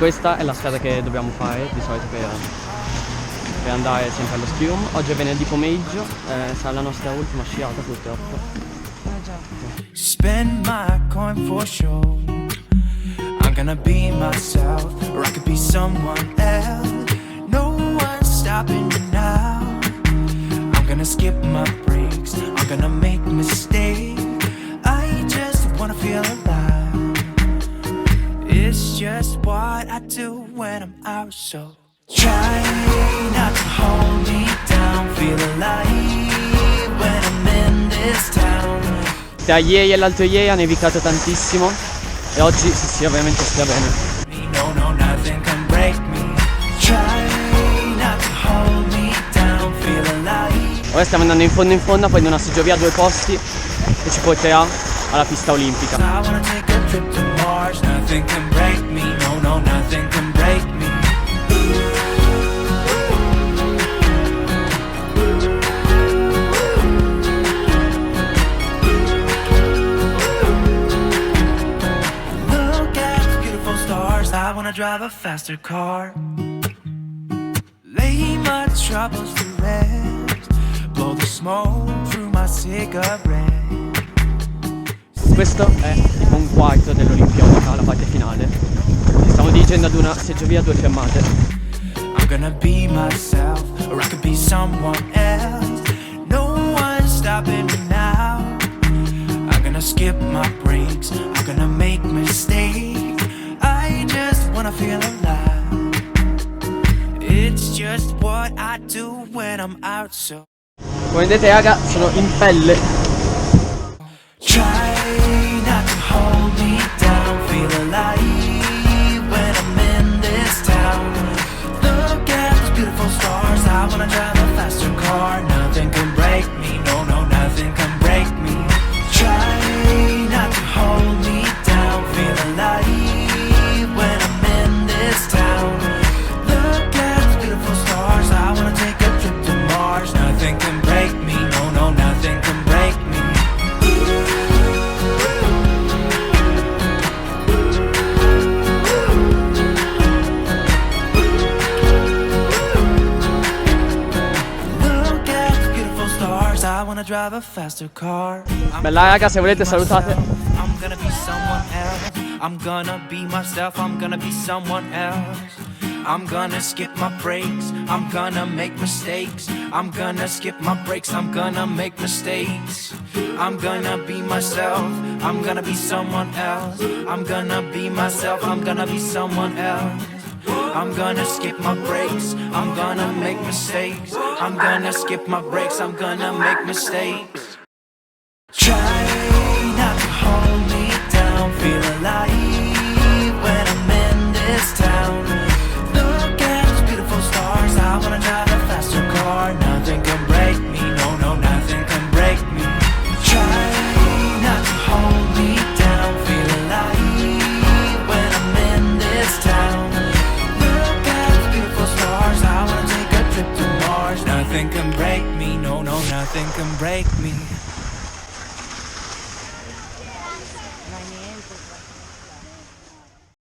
Questa è la strada che dobbiamo fare di solito per andare sempre allo ski room. Oggi è venerdì pomeriggio, sarà la nostra ultima sciata purtroppo. Spend my coin for sure. I'm gonna be myself, or I could be someone else. No one's stopping me now. I'm gonna skip my breaks, I'm gonna make mistakes. I just wanna feel alive. It's just what I do when I'm out, so try not to hold me down. Feel alive when I'm in this town. Tra ieri e l'altro ieri ha nevicato tantissimo e oggi sì, ovviamente sta bene. No, no, nothing can break me. Try not to hold me down. Feel alive. Ora stiamo andando in fondo a prendere una seggiovia a 2 posti che ci porterà alla pista olimpica. I wanna take a trip to Mars. Nothing can break me. No, no, nothing can break me. Look at the beautiful stars. I wanna drive a faster car. Lay my troubles to rest. Blow the smoke through my cigarette. Questo è un quarto dell'Olimpionica, la parte finale. Ci stiamo dirigendo ad una seggiovia a 2 fermate. I'm gonna be myself, or I could be someone else. No one's stopping me now. I'm gonna skip my breaks, I'm gonna make mistakes. I just wanna feel alive. It's just what I do when I'm out, so Come vedete raga, sono in pelle. try not to hold me down. Feel alive when I'm in this town. Look at those beautiful stars. I wanna drive a faster car. Nothing can break me. No, no, nothing can break me. Try not to hold me down. Feel alive when I'm in this town. Look at those beautiful stars. I wanna take a trip to Mars. Nothing can break me. No, no, nothing can break me. I wanna drive a faster car. Bella raga, se volete salutate. I'm gonna be someone else. I'm gonna be myself. I'm gonna be someone else. I'm gonna skip my breaks. I'm gonna make mistakes. I'm gonna skip my breaks. I'm gonna make mistakes. I'm gonna be myself. I'm gonna be someone else. I'm gonna be myself. I'm gonna be someone else. I'm gonna skip my breaks. I'm gonna make mistakes. I'm gonna skip my breaks. I'm gonna make mistakes. Try not to hold me down. Feel alive when I'm in this town. Look at those beautiful stars. I wanna drive a faster car. Nothing can break me. No, no, nothing can break me. Try not to hold me down. Feel alive when I'm in this town. I wanna take a trip to Mars. Nothing can break me, no, no, nothing can break me.